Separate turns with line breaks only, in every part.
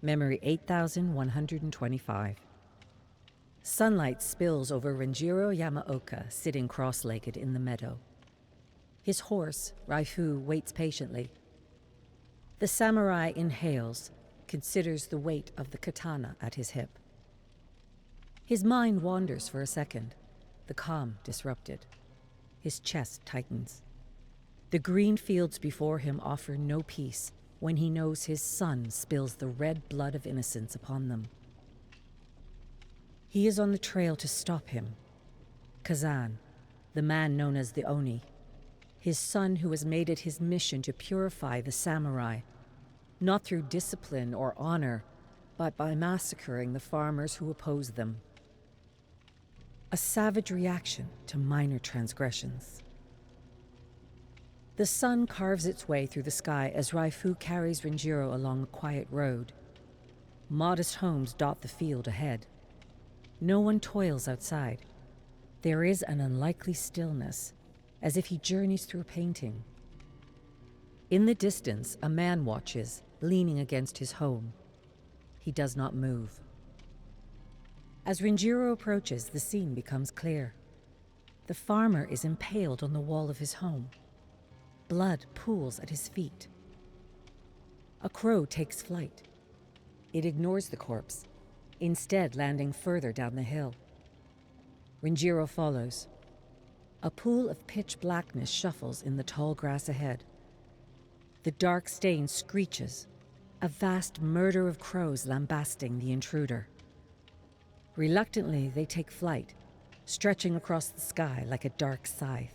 Memory 8125. Sunlight spills over Renjiro Yamaoka sitting cross-legged in the meadow. His horse, Raifu, waits patiently. The samurai inhales, considers the weight of the katana at his hip. His mind wanders for a second, the calm disrupted. His chest tightens. The green fields before him offer no peace when he knows his son spills the red blood of innocence upon them. He is on the trail to stop him. Kazan, the man known as the Oni, his son who has made it his mission to purify the samurai, not through discipline or honor, but by massacring the farmers who oppose them. A savage reaction to minor transgressions. The sun carves its way through the sky as Raifu carries Renjiro along a quiet road. Modest homes dot the field ahead. No one toils outside. There is an unlikely stillness, as if he journeys through a painting. In the distance, a man watches, leaning against his home. He does not move. As Renjiro approaches, the scene becomes clear. The farmer is impaled on the wall of his home. Blood pools at his feet. A crow takes flight. It ignores the corpse, instead landing further down the hill. Renjiro follows. A pool of pitch blackness shuffles in the tall grass ahead. The dark stain screeches, a vast murder of crows lambasting the intruder. Reluctantly, they take flight, stretching across the sky like a dark scythe.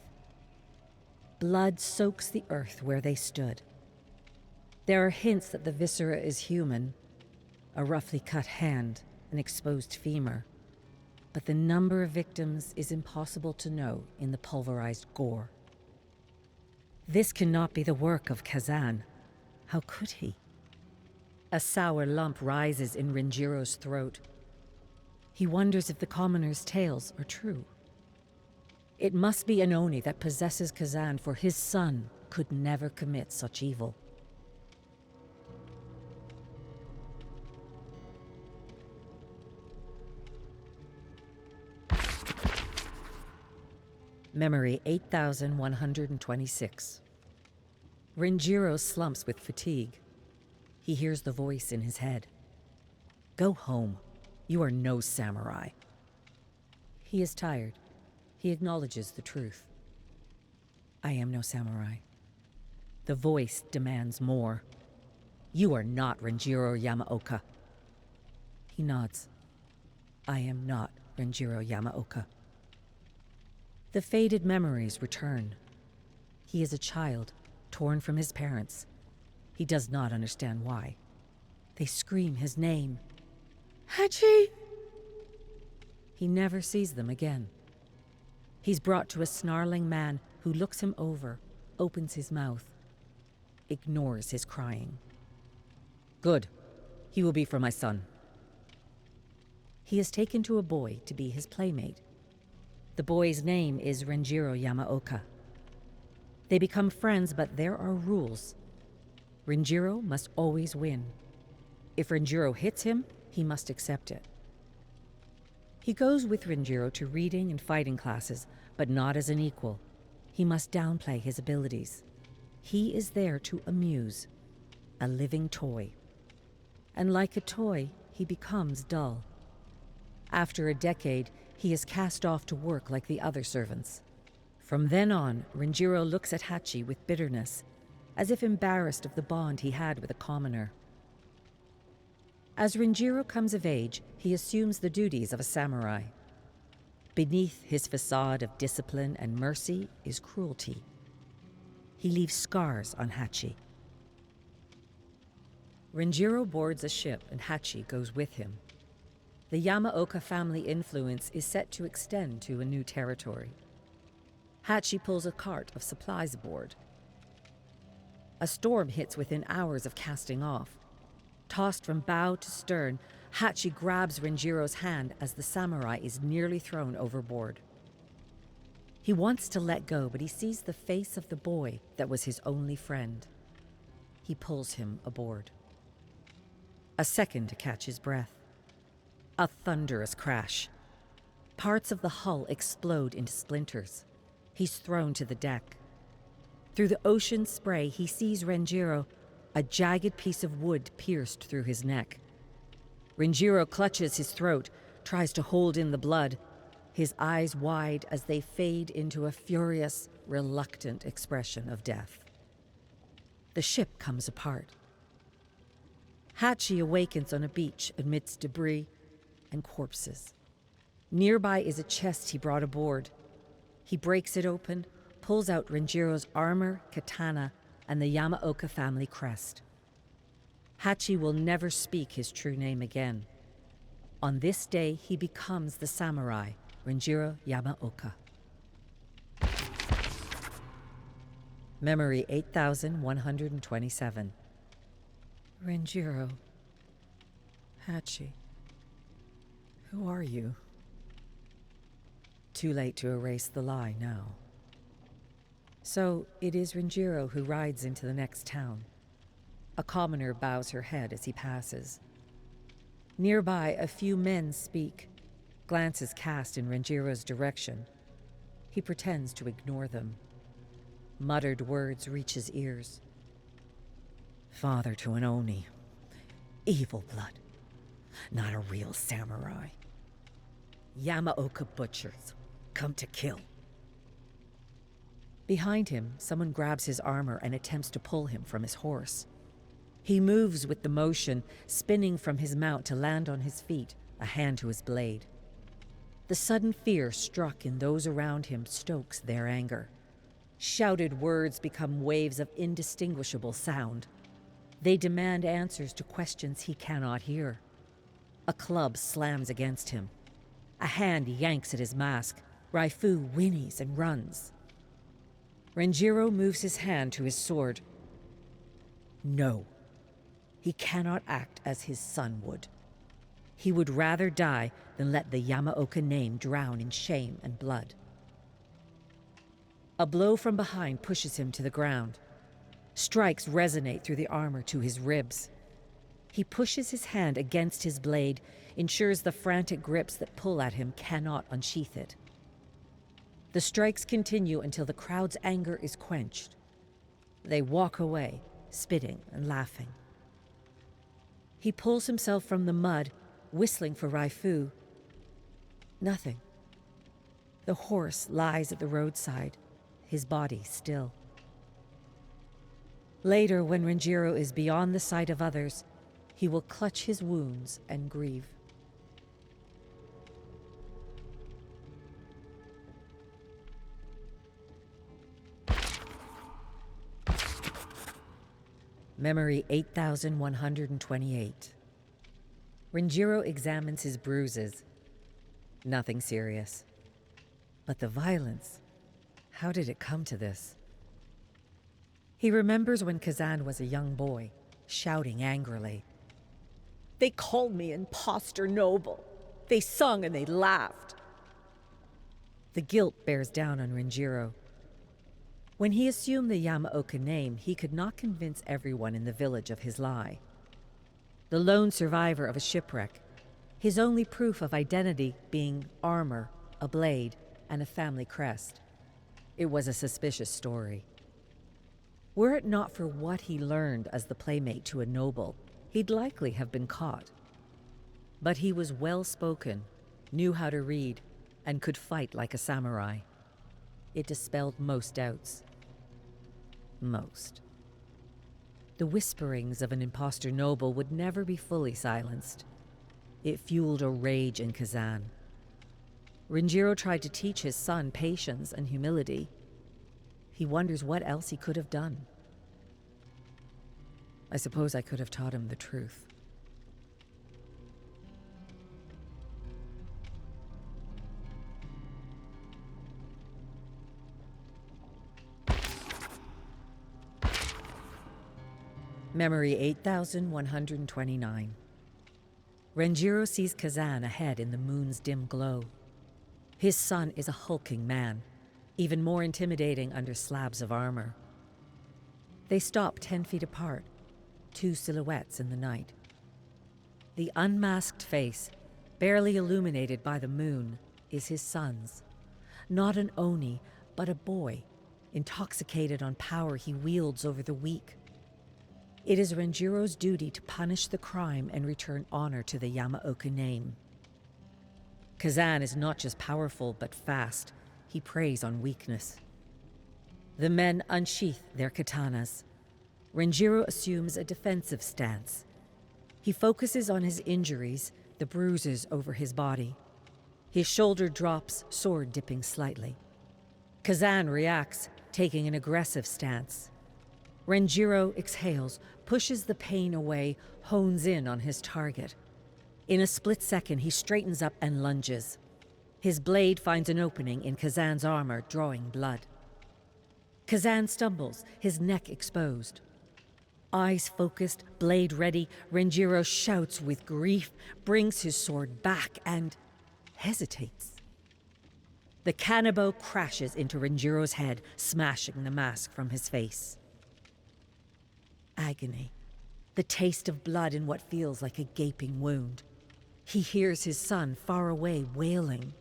Blood soaks the earth where they stood. There are hints that the viscera is human, a roughly cut hand, an exposed femur, but the number of victims is impossible to know in the pulverized gore. This cannot be the work of Kazan. How could he? A sour lump rises in Renjiro's throat. He wonders if the commoners' tales are true. It must be an Oni that possesses Kazan, for his son could never commit such evil. Memory 8126. Renjiro slumps with fatigue. He hears the voice in his head. Go home. You are no samurai. He is tired. He acknowledges the truth. I am no samurai. The voice demands more. You are not Renjiro Yamaoka. He nods. I am not Renjiro Yamaoka. The faded memories return. He is a child, torn from his parents. He does not understand why. They scream his name. Hachi! He never sees them again. He's brought to a snarling man who looks him over, opens his mouth, ignores his crying. Good. He will be for my son. He is taken to a boy to be his playmate. The boy's name is Renjiro Yamaoka. They become friends, but there are rules. Renjiro must always win. If Renjiro hits him, he must accept it. He goes with Renjiro to reading and fighting classes, but not as an equal. He must downplay his abilities. He is there to amuse, a living toy. And like a toy, he becomes dull. After a decade, he is cast off to work like the other servants. From then on, Renjiro looks at Hachi with bitterness, as if embarrassed of the bond he had with a commoner. As Renjiro comes of age, he assumes the duties of a samurai. Beneath his facade of discipline and mercy is cruelty. He leaves scars on Hachi. Renjiro boards a ship and Hachi goes with him. The Yamaoka family influence is set to extend to a new territory. Hachi pulls a cart of supplies aboard. A storm hits within hours of casting off. Tossed from bow to stern, Hachi grabs Renjiro's hand as the samurai is nearly thrown overboard. He wants to let go, but he sees the face of the boy that was his only friend. He pulls him aboard. A second to catch his breath. A thunderous crash. Parts of the hull explode into splinters. He's thrown to the deck. Through the ocean spray, he sees Renjiro, a jagged piece of wood pierced through his neck. Renjiro clutches his throat, tries to hold in the blood, his eyes wide as they fade into a furious, reluctant expression of death. The ship comes apart. Hachi awakens on a beach amidst debris and corpses. Nearby is a chest he brought aboard. He breaks it open, pulls out Renjiro's armor, katana, and the Yamaoka family crest. Hachi will never speak his true name again. On this day, he becomes the samurai, Renjiro Yamaoka. Memory 8127. Renjiro. Hachi. Who are you? Too late to erase the lie now. So it is Renjiro who rides into the next town. A commoner bows her head as he passes. Nearby, a few men speak, glances cast in Renjiro's direction. He pretends to ignore them. Muttered words reach his ears. Father to an Oni. Evil blood. Not a real samurai. Yamaoka butchers. Come to kill. Behind him, someone grabs his armor and attempts to pull him from his horse. He moves with the motion, spinning from his mount to land on his feet, a hand to his blade. The sudden fear struck in those around him stokes their anger. Shouted words become waves of indistinguishable sound. They demand answers to questions he cannot hear. A club slams against him. A hand yanks at his mask. Raifu whinnies and runs. Renjiro moves his hand to his sword. No. He cannot act as his son would. He would rather die than let the Yamaoka name drown in shame and blood. A blow from behind pushes him to the ground. Strikes resonate through the armor to his ribs. He pushes his hand against his blade, ensures the frantic grips that pull at him cannot unsheath it. The strikes continue until the crowd's anger is quenched. They walk away, spitting and laughing. He pulls himself from the mud, whistling for Raifu. Nothing. The horse lies at the roadside, his body still. Later, when Renjiro is beyond the sight of others, he will clutch his wounds and grieve. Memory 8128. Renjiro examines his bruises. Nothing serious. But the violence, how did it come to this? He remembers when Kazan was a young boy, shouting angrily. They called me imposter noble. They sung and they laughed. The guilt bears down on Renjiro. When he assumed the Yamaoka name, he could not convince everyone in the village of his lie. The lone survivor of a shipwreck, his only proof of identity being armor, a blade, and a family crest. It was a suspicious story. Were it not for what he learned as the playmate to a noble, he'd likely have been caught. But he was well-spoken, knew how to read, and could fight like a samurai. It dispelled most doubts. Most. The whisperings of an imposter noble would never be fully silenced. It fueled a rage in Kazan. Renjiro tried to teach his son patience and humility. He wonders what else he could have done. I suppose I could have taught him the truth. Memory 8129. Renjiro sees Kazan ahead in the moon's dim glow. His son is a hulking man, even more intimidating under slabs of armor. They stop 10 feet apart, two silhouettes in the night. The unmasked face, barely illuminated by the moon, is his son's. Not an Oni, but a boy, intoxicated on power he wields over the weak. It is Renjiro's duty to punish the crime and return honor to the Yamaoka name. Kazan is not just powerful, but fast. He preys on weakness. The men unsheath their katanas. Renjiro assumes a defensive stance. He focuses on his injuries, the bruises over his body. His shoulder drops, sword dipping slightly. Kazan reacts, taking an aggressive stance. Renjiro exhales, pushes the pain away, hones in on his target. In a split second, he straightens up and lunges. His blade finds an opening in Kazan's armor, drawing blood. Kazan stumbles, his neck exposed. Eyes focused, blade ready, Renjiro shouts with grief, brings his sword back, and hesitates. The Kanabo crashes into Renjiro's head, smashing the mask from his face. Agony. The taste of blood in what feels like a gaping wound. He hears his son far away wailing.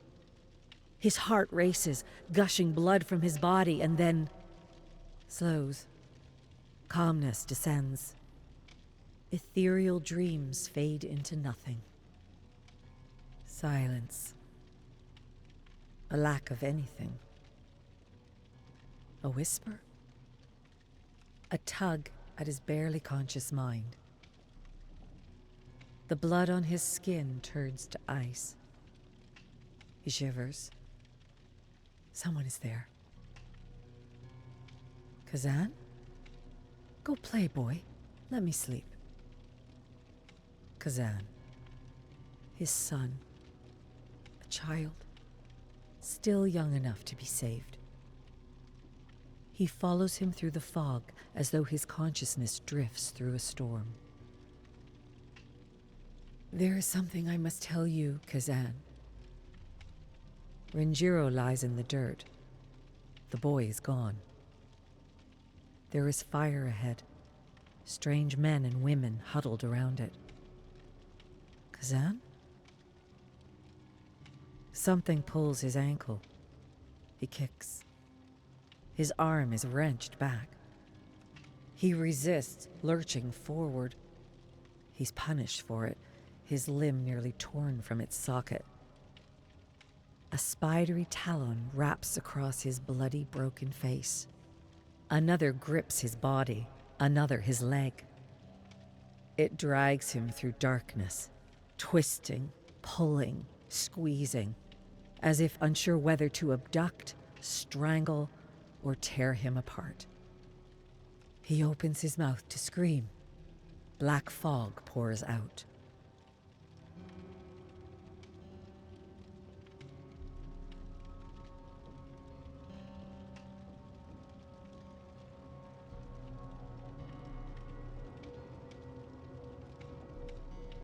His heart races, gushing blood from his body, and then slows. Calmness descends. Ethereal dreams fade into nothing. Silence. A lack of anything. A whisper? A tug at his barely conscious mind. The blood on his skin turns to ice. He shivers. Someone is there. Kazan? Go play, boy. Let me sleep. Kazan. His son. A child. Still young enough to be saved. He follows him through the fog as though his consciousness drifts through a storm. There is something I must tell you, Kazan. Renjiro lies in the dirt. The boy is gone. There is fire ahead. Strange men and women huddled around it. Kazan? Something pulls his ankle. He kicks. His arm is wrenched back. He resists, lurching forward. He's punished for it, his limb nearly torn from its socket. A spidery talon wraps across his bloody, broken face. Another grips his body, another his leg. It drags him through darkness, twisting, pulling, squeezing, as if unsure whether to abduct, strangle, or tear him apart. He opens his mouth to scream. Black fog pours out.